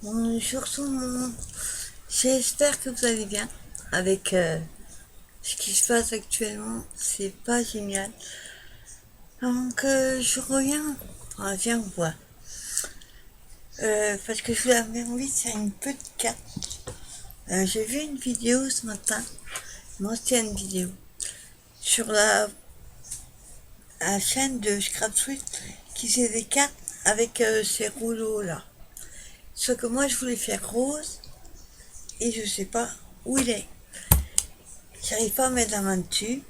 Bonjour tout le monde, j'espère que vous allez bien. Avec ce qui se passe actuellement, c'est pas génial. Donc je reviens, viens voir. Parce que je vous avais envie de faire une petite carte. J'ai vu une vidéo ce matin, une ancienne vidéo, sur la chaîne de Scrapswift qui faisait des cartes avec ces rouleaux là. Sauf que moi je voulais faire rose et je sais pas où il est. J'arrive pas à mettre la main dessus.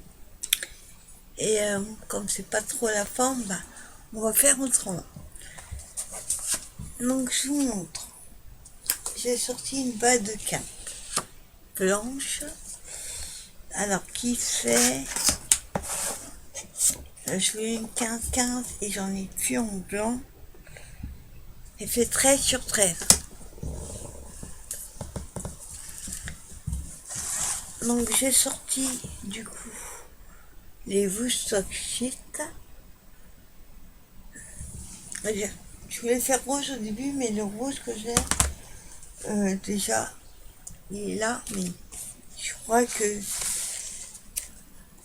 Et comme c'est pas trop la forme, bah, on va faire autrement. Donc je vous montre. J'ai sorti une balle de cartes blanche. Alors qui fait... je voulais une 15-15 et j'en ai plus en blanc. Elle fait 13 sur 13. Donc j'ai sorti du coup les Woodstock Sheet. Je voulais faire rose au début, mais le rose que j'ai, déjà, il est là, mais je crois que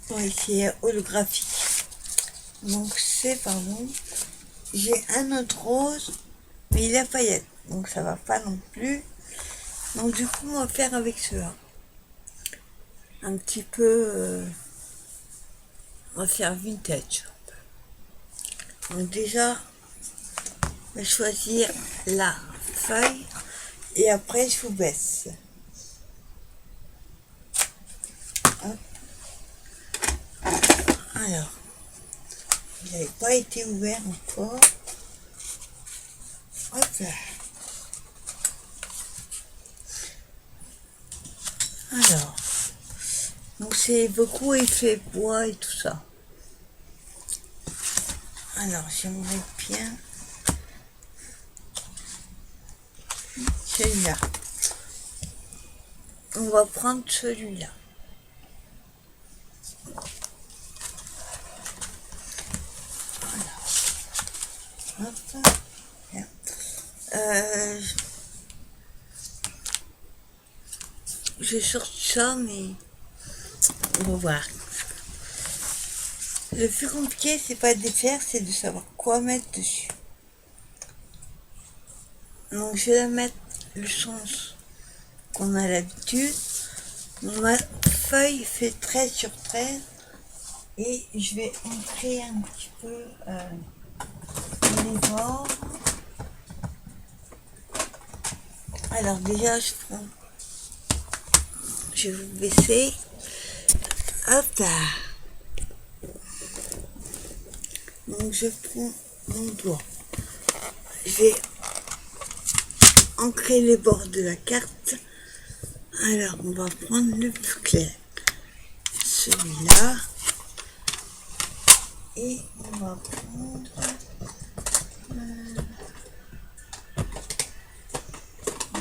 ouais, c'est holographique. Donc c'est pas bon. J'ai un autre rose, mais il a paillettes, donc ça va pas non plus. Donc du coup on va faire avec cela. Un petit peu, on va faire vintage. Donc déjà, je vais choisir la feuille et après je vous baisse. Hop. Alors, il n'avait pas été ouvert encore. Hop là. Alors, donc c'est beaucoup effet bois et tout ça. Alors, j'aimerais bien celui-là. On va prendre celui-là. Voilà. Hop. Euh, j'ai sorti ça, mais on va voir. Le plus compliqué, c'est pas de les faire, c'est de savoir quoi mettre dessus. Donc, je vais la mettre le sens qu'on a l'habitude. Ma feuille fait 13 sur 13 et je vais entrer un petit peu les bords. Alors, déjà, je vais vous baisser. Hop là. Donc, je prends mon doigt. Je vais ancrer les bords de la carte. Alors, on va prendre le plus clair. Celui-là. Et on va prendre...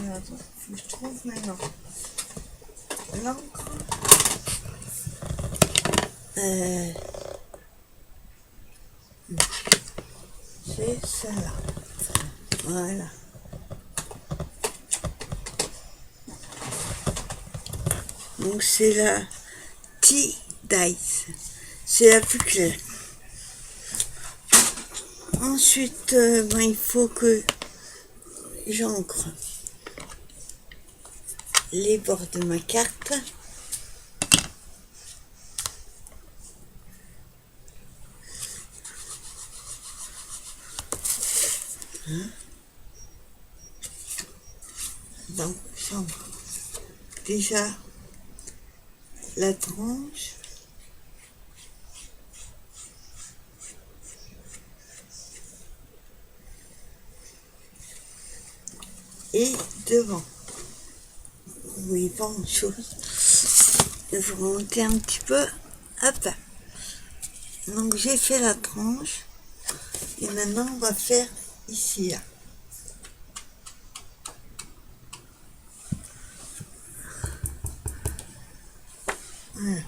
Attends, faut que je trouve maintenant l'encre. C'est celle-là. Voilà. Donc c'est la Tea Dice. C'est la plus claire. Ensuite, il faut que j'encre les bords de ma carte. Donc j'encre déjà la tranche. Et devant. Oui, pas autre chose. Je vais remonter un petit peu. Hop. Donc j'ai fait la tranche. Et maintenant on va faire ici là. Voilà.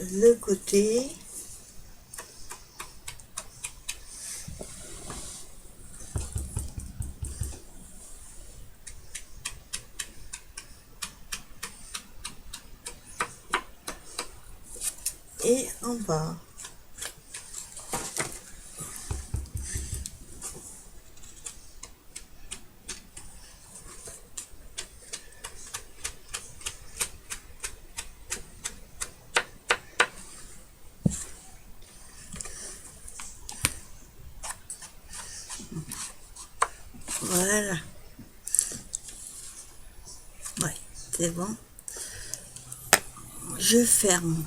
le côté. Et en bas. Voilà. Ouais, c'est bon. Je ferme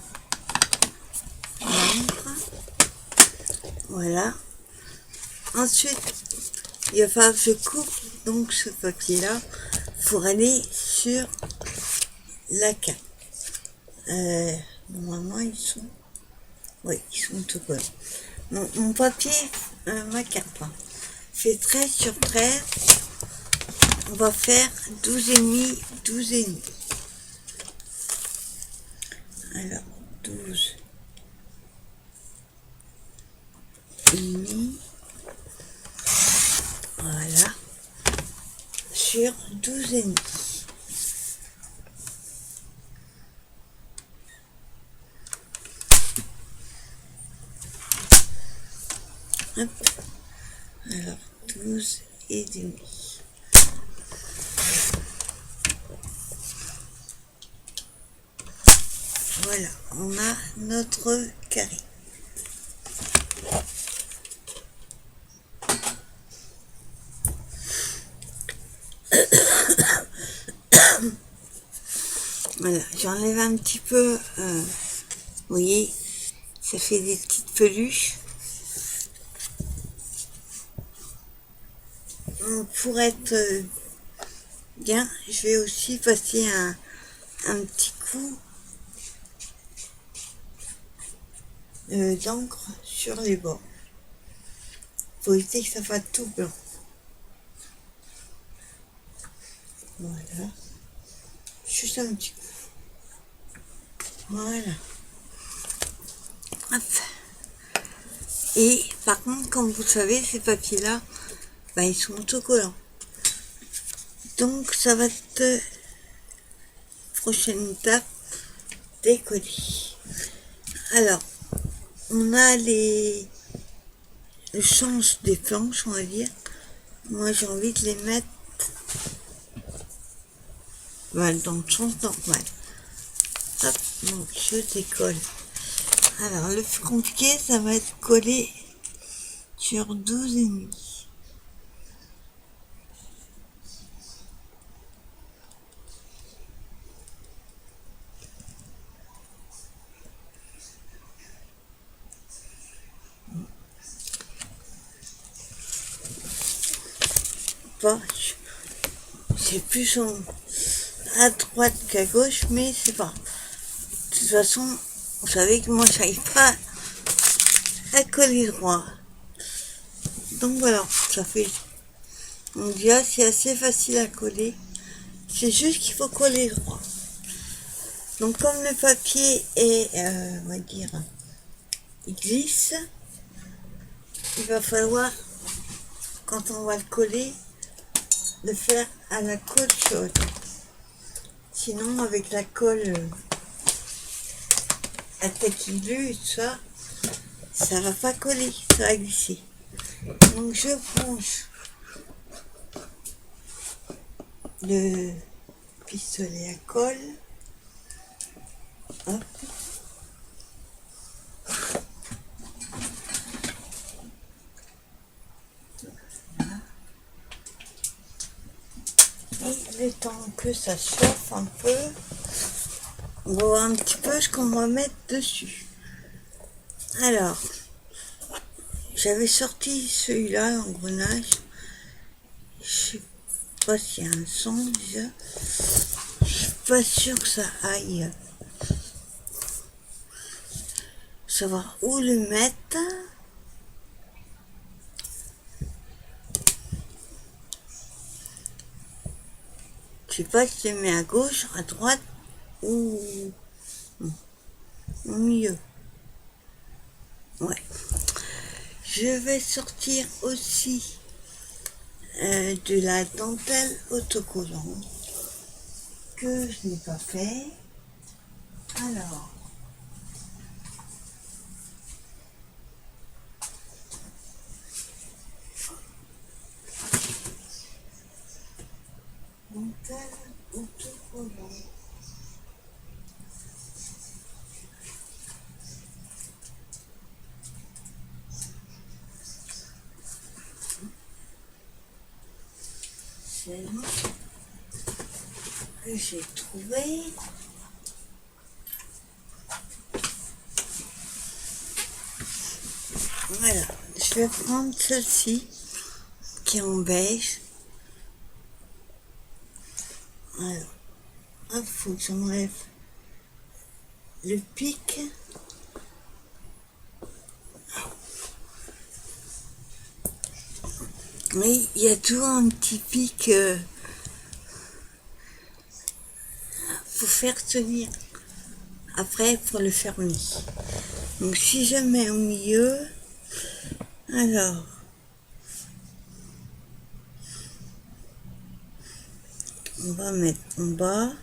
l'encre. Voilà. Ensuite, il va falloir que je coupe donc ce papier-là pour aller sur la carte. Normalement, ils sont... Oui, ils sont tout collants. Mon papier, ma carte, hein, fait 13 sur 13. On va faire 12,5, 12,5. Alors, 12 et demi. Voilà. Sur 12 et demi. Hop. Alors, 12 et demi. Voilà, on a notre carré. Voilà, j'enlève un petit peu, vous voyez, ça fait des petites peluches. Pour être bien, je vais aussi passer un petit coup d'encre sur les bords. Pour éviter que ça fasse tout blanc. Voilà. Juste un petit coup. Voilà. Hop. Et par contre, comme vous le savez, ces papiers-là, bah, ils sont autocollants. Donc ça va être prochaine étape, décoller. Alors, on a le sens des planches, on va dire. Moi, j'ai envie de les mettre voilà, dans le sens normal. Hop, donc je décolle. Alors, le plus compliqué, ça va être collé sur 12,5. Pas, c'est plus à droite qu'à gauche, mais c'est pas. De toute façon, vous savez que moi, j'arrive pas à coller droit. Donc voilà, ça fait. On dirait c'est assez facile à coller. C'est juste qu'il faut coller droit. Donc comme le papier est, on va dire, il glisse, il va falloir, quand on va le coller, le faire à la colle chaude. Sinon, avec la colle à taquilleux et tout ça, ça va pas coller, ça va glisser. Donc je branche le pistolet à colle. Hop. Et le temps que ça chauffe un peu, on va voir un petit peu ce qu'on va mettre dessus. Alors, j'avais sorti celui-là, l'engrenage. Je sais pas s'il y a un son déjà. Je suis pas sûr que ça aille. Savoir où le mettre. Je sais pas si je le mets à gauche, à droite ou au milieu. vais sortir aussi de la dentelle autocollante que je n'ai pas fait. Alors, dentelle autocollante. Celle que j'ai trouvée. Voilà, je vais prendre celle-ci qui est en beige. Alors, il faut que j'enlève le pic. Oui, il y a toujours un petit pic. Faut faire tenir. Après, il faut le fermer. Donc, si je mets au milieu, alors, on va mettre en bas.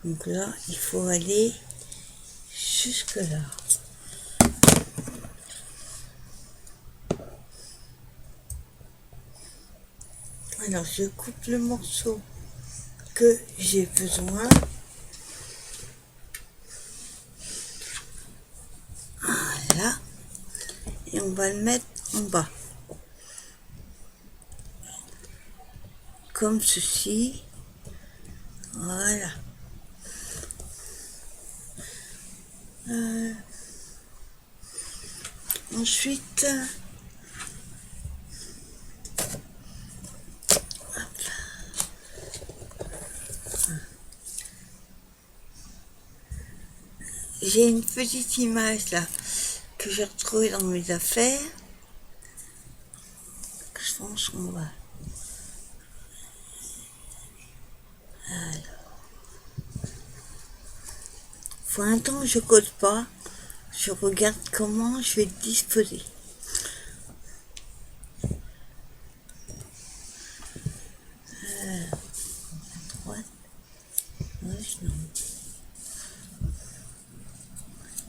Donc là, il faut aller jusque là. Alors, je coupe le morceau que j'ai besoin. Voilà. Et on va le mettre en bas. Comme ceci. Voilà. Ensuite, j'ai une petite image là que j'ai retrouvée dans mes affaires. Je pense qu'on va. Alors. Pour un temps, je code pas. Je regarde comment je vais disposer. Droite, gauche, non.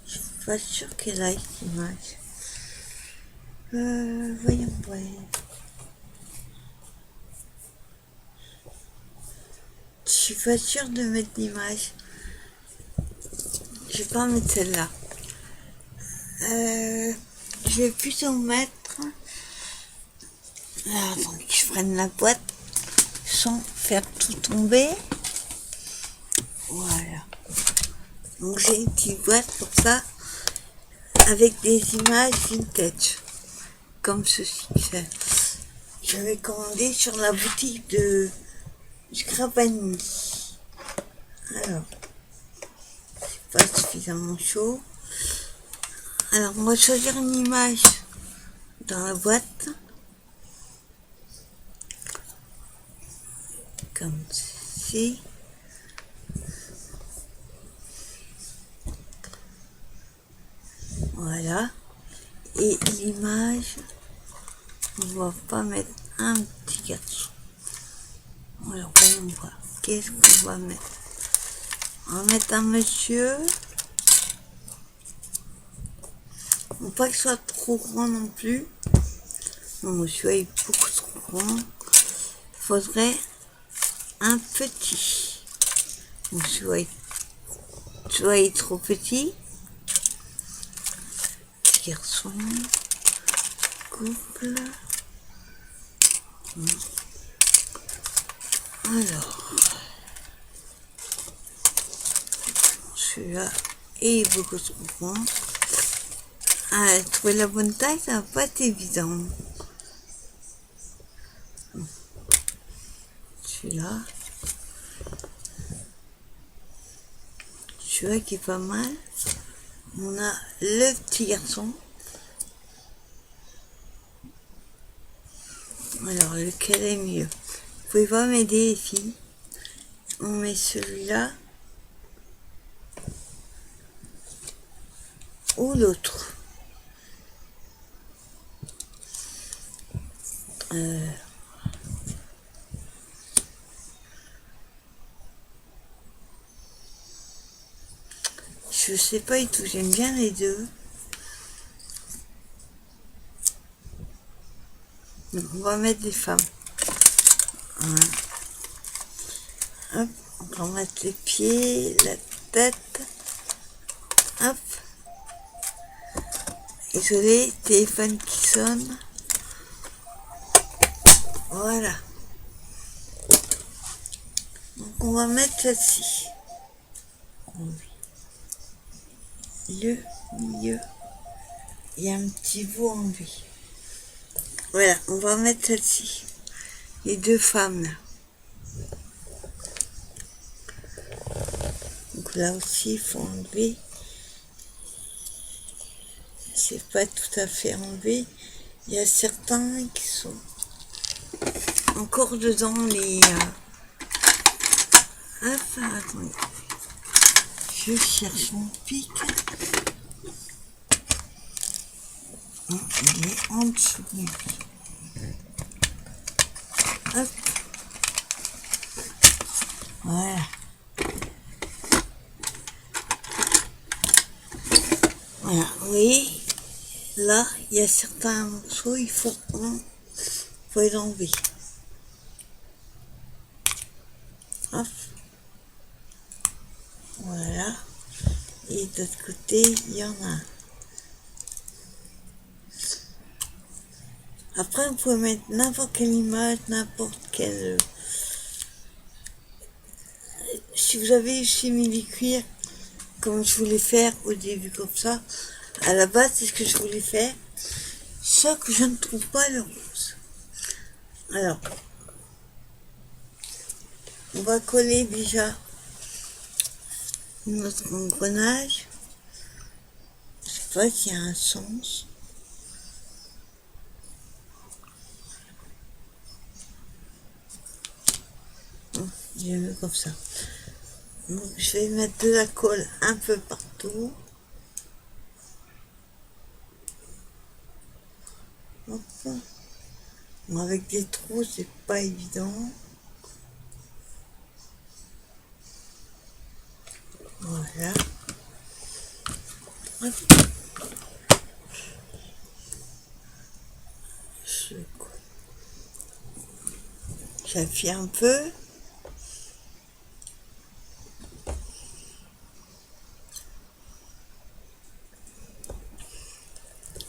Je suis pas sûre qu'elle aille cette image. Voyons voir. Je suis pas sûre de mettre l'image. Je vais pas mettre celle-là. Je vais plutôt mettre. Alors, attends, que je prenne la boîte sans faire tout tomber. Voilà. Donc j'ai une petite boîte pour ça avec des images vintage comme ceci. J'avais commandé sur la boutique de Scrapani. Alors, c'est pas suffisamment chaud. Alors, on va choisir une image dans la boîte. Comme ceci. Voilà. Et l'image, on va pas mettre un petit garçon. Alors, voyons voir. Qu'est-ce qu'on va mettre? On va mettre un monsieur. Faut pas qu'il soit trop grand non plus. Non, monsieur est beaucoup trop grand. Il faudrait un petit. Monsieur est trop petit. Petit garçon. Couple. Alors. Celui-là est beaucoup trop grand. Ah, trouver la bonne taille, ça va pas être évident. Celui-là. Celui-là qui est pas mal. On a le petit garçon. Alors, lequel est mieux? Vous pouvez pas m'aider, les filles. On met celui-là. Ou l'autre. Je sais pas du tout, j'aime bien les deux. Donc on va mettre des femmes. Voilà. Hop, on va mettre les pieds, la tête. Hop. Désolé, téléphone qui sonne. Voilà. Donc on va mettre celle-ci. Le milieu. Il y a un petit bout en vie. Voilà, on va mettre celle-ci. Les deux femmes là. Donc là aussi, il faut enlever. C'est pas tout à fait enlevé. Il y a certains qui sont encore dedans les... Hop, attendez. Je cherche mon pic. Non, il est en dessous de mon pic. Hop. Voilà. Voilà, oui. Là, il y a certains morceaux, il faut les enlever. Hop. Voilà. Et de l'autre côté, il y en a un. Après, vous pouvez mettre n'importe quelle image, n'importe quelle... Si vous avez mis cuir, comme je voulais faire au début comme ça, à la base, c'est ce que je voulais faire. Sauf que je ne trouve pas le rose. Alors, on va coller déjà notre engrenage. Je sais pas s'il y a un sens. Je vais mettre comme ça. Donc, je vais mettre de la colle un peu partout. Hop. Bon, avec des trous, c'est pas évident. Voilà. Hop. J'appuie un peu.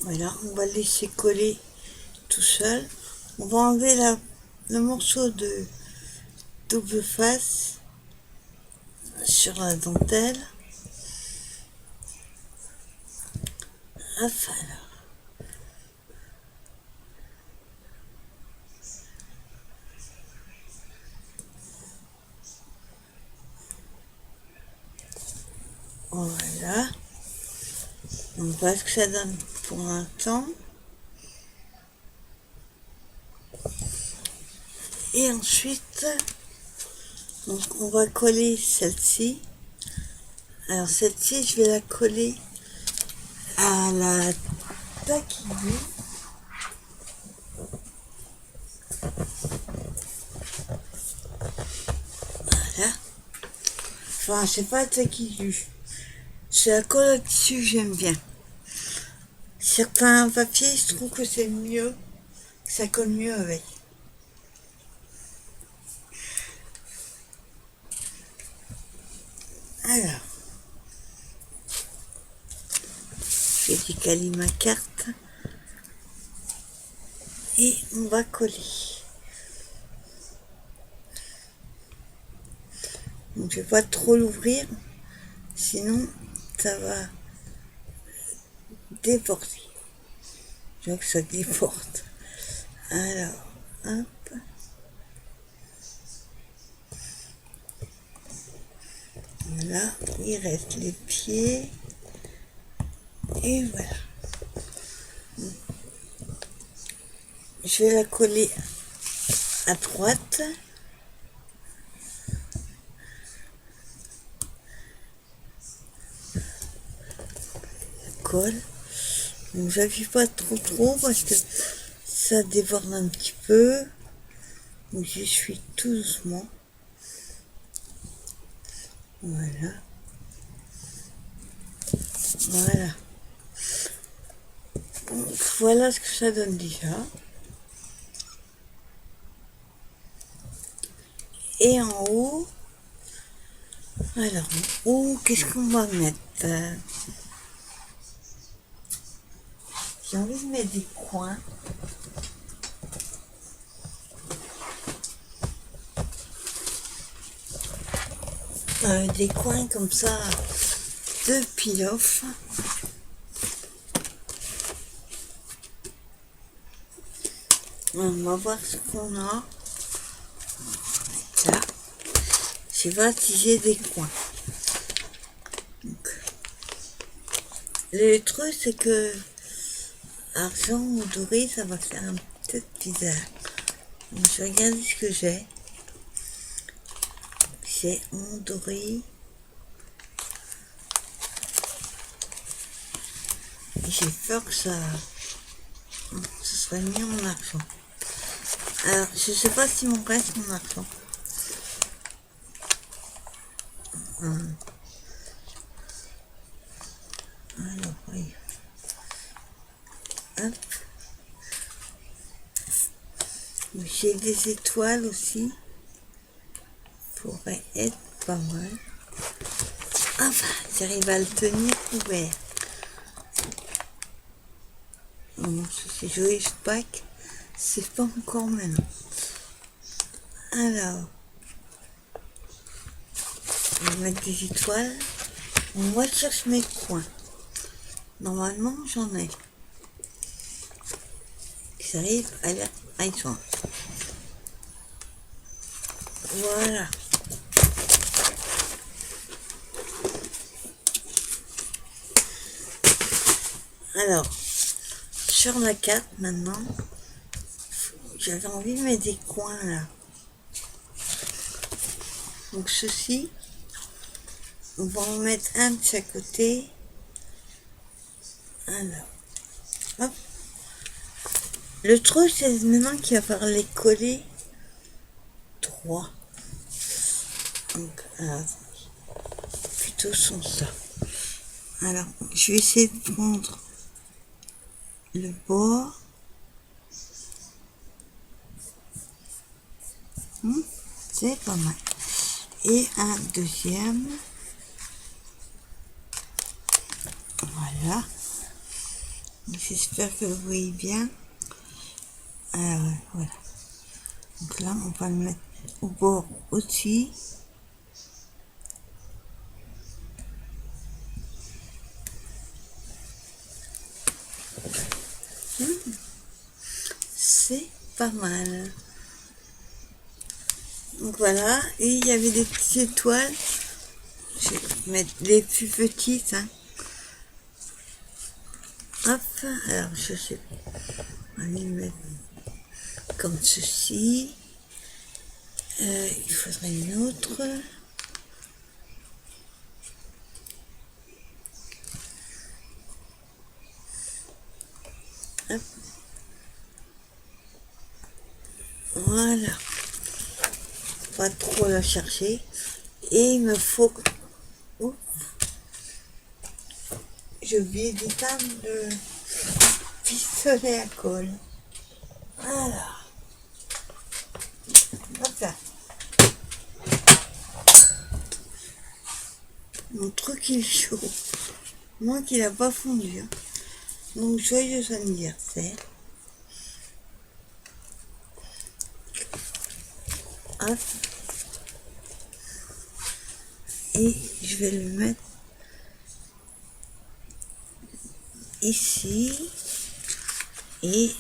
Voilà, on va laisser coller tout seul. On va enlever le morceau de double face sur la dentelle. Hop, alors. Voilà. On voit ce que ça donne pour un temps. Et ensuite, donc on va coller celle-ci. Alors celle-ci, je vais la coller à la taquille. Voilà. Enfin, c'est pas la taquille. C'est la colle à tissu que j'aime bien. Certains papiers, je trouve que c'est mieux, que ça colle mieux avec. Alors, je décaler ma carte et on va coller. Donc, je vais pas trop l'ouvrir, sinon ça va déporter. Je veux que ça déporte. Alors, hop. Là, il reste les pieds. Et voilà. Je vais la coller à droite. Colle. Donc j'appuie pas trop parce que ça déborde un petit peu. Donc j'y suis tout doucement. Voilà. Voilà. Donc, voilà ce que ça donne déjà. Et en haut, alors en haut, qu'est-ce qu'on va mettre? J'ai envie de mettre des coins. Des coins comme ça de pile-off. On va voir ce qu'on a. Ça, j'ai baptisé des coins. Donc, le truc, c'est que argent ou doré, ça va faire un peu bizarre. Donc, je vais regarder ce que j'ai. J'ai en doré. J'ai peur que ça serait mis en argent. Alors, je sais pas si m'en reste mon argent. Alors, oui. Hop. J'ai des étoiles aussi. Pourrait être pas mal. Enfin, j'arrive à le tenir ouvert. Bon, c'est joli, je pack. C'est pas encore maintenant. Alors, on va mettre des étoiles. Moi, je cherche mes coins. Normalement, j'en ai. J'arrive à y joindre. Voilà. Alors, sur la carte maintenant, j'avais envie de mettre des coins là. Donc ceci, on va en mettre un de chaque côté. Alors, hop. Le truc, c'est maintenant qu'il va falloir les coller droit. Donc, plutôt sont ça. Alors, je vais essayer de prendre le bord. C'est pas mal. Et un deuxième. Voilà. J'espère que vous voyez bien. Alors, voilà. Donc là, on va le mettre au bord aussi. C'est pas mal. Donc voilà, et il y avait des petites étoiles. Je vais mettre les plus petites. Hein. Hop, alors je sais pas. On va les mettre comme ceci. Il faudrait une autre. Hop. Voilà. Pas trop la chercher. Et il me faut... Oups. J'ai oublié d'éteindre le pistolet à colle. Voilà. Hop là. Mon truc il est chaud. Moi qui n'a pas fondu. Hein. Donc joyeux anniversaire. Hop. Et je vais le mettre ici. Et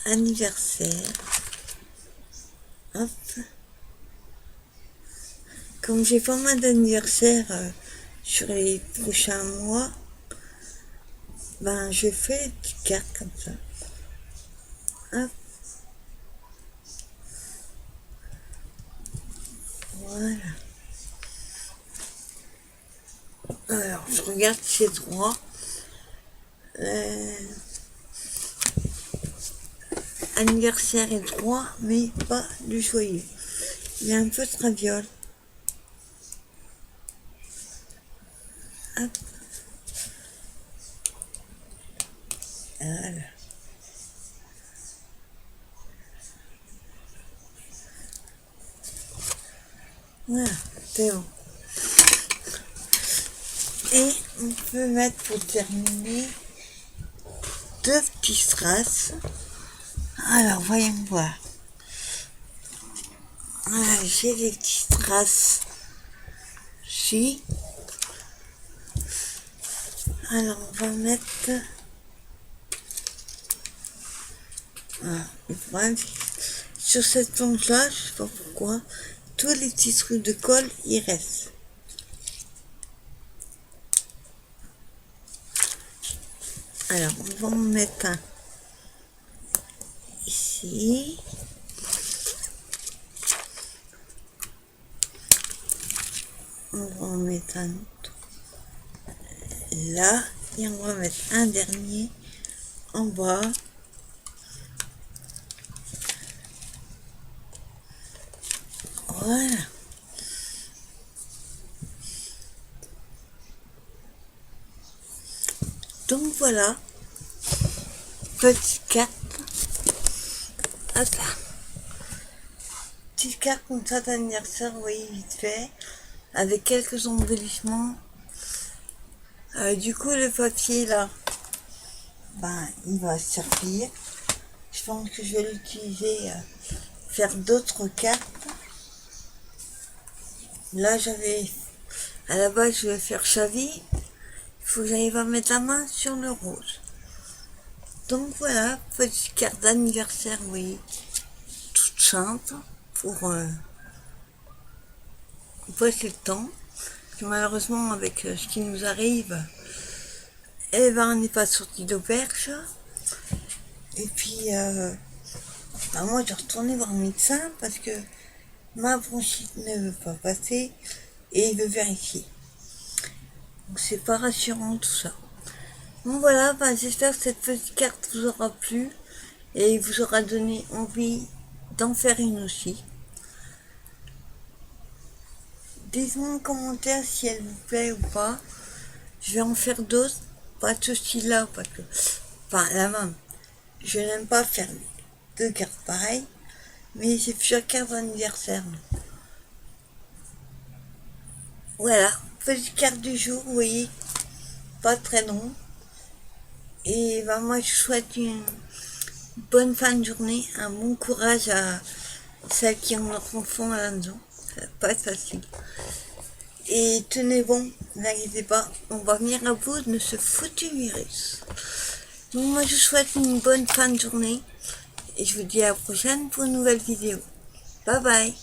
anniversaire. Hop. Comme j'ai pas mal d'anniversaires sur les prochains mois, ben je fais des petites cartes comme ça. Hop. Voilà. Alors, je regarde si c'est droit. anniversaire est droit, mais pas du joyeux. Il est un peu traviole. Hop. Voilà. Voilà, c'est bon. Et on peut mettre pour terminer 2 petits strass. Alors, voyons voir. Voilà, j'ai des petits strass ici. Alors, on va mettre... Voilà. Le problème, sur cette planche-là, je sais pas pourquoi, tous les petits trucs de colle, ils restent. Alors, on va en mettre un ici. On va en mettre un autre là. Et on va mettre un dernier en bas. Voilà. Donc voilà. Petite carte. Hop là. Petite carte comme ça d'anniversaire, vous voyez, vite fait. Avec quelques embellissements. Du coup, le papier là, ben, il va servir. Je pense que je vais l'utiliser faire d'autres cartes. Là, à la base, je vais faire Chavi. Il faut que j'arrive à mettre la main sur le rose. Donc voilà, petite carte d'anniversaire, vous voyez, toute simple pour passer le temps. Que malheureusement, avec ce qui nous arrive, eh ben, on n'est pas sorti d'auberge. Et puis, ben, moi, je retournais voir le médecin parce que ma bronchite ne veut pas passer et il veut vérifier. Donc, c'est pas rassurant tout ça. Bon, voilà, ben, j'espère que cette petite carte vous aura plu et vous aura donné envie d'en faire une aussi. Dites-moi en commentaire si elle vous plaît ou pas. Je vais en faire d'autres, pas de ce style-là, parce que, enfin, la même. Je n'aime pas faire 2 cartes pareilles, mais c'est plusieurs cartes d'anniversaire. Voilà, petite carte du jour, vous voyez, pas très long. Et ben moi, je souhaite une bonne fin de journée, un bon courage à celles qui ont leurs enfants à la maison. Ça va pas être facile. Et tenez bon, n'inquiétez pas, on va venir à bout de ce foutu virus. Donc moi, je vous souhaite une bonne fin de journée. Et je vous dis à la prochaine pour une nouvelle vidéo. Bye bye.